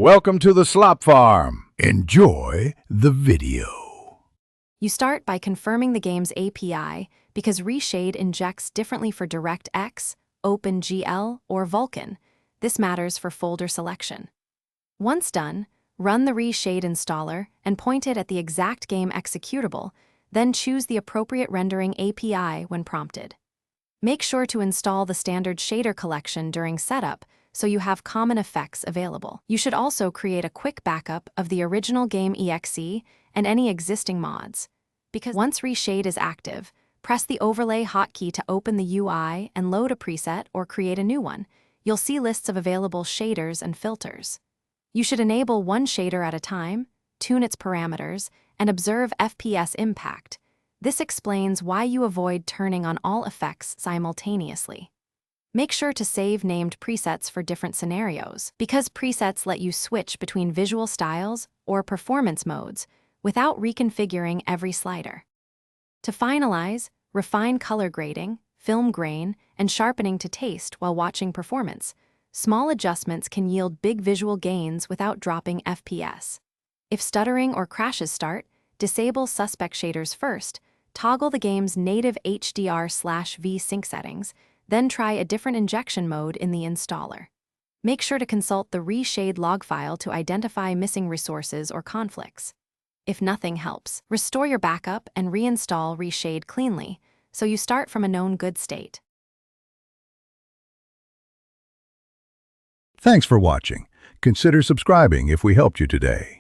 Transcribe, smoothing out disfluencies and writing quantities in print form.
Welcome to the Slop Farm. Enjoy the video. You start by confirming the game's API because Reshade injects differently for DirectX, OpenGL, or Vulkan. This matters for folder selection. Once done, run the Reshade installer and point it at the exact game executable, then choose the appropriate rendering API when prompted. Make sure to install the standard shader collection during setup so you have common effects available. You should also create a quick backup of the original game exe and any existing mods. Because once Reshade is active, press the overlay hotkey to open the UI and load a preset or create a new one. You'll see lists of available shaders and filters. You should enable one shader at a time, tune its parameters, and observe FPS impact. This explains why you avoid turning on all effects simultaneously. Make sure to save named presets for different scenarios, because presets let you switch between visual styles or performance modes without reconfiguring every slider. To finalize, refine color grading, film grain, and sharpening to taste while watching performance. Small adjustments can yield big visual gains without dropping FPS. If stuttering or crashes start, disable suspect shaders first, toggle the game's native HDR/V sync settings, then try a different injection mode in the installer. Make sure to consult the Reshade log file to identify missing resources or conflicts. If nothing helps, restore your backup and reinstall Reshade cleanly, so you start from a known good state. Thanks for watching. Consider subscribing if we helped you today.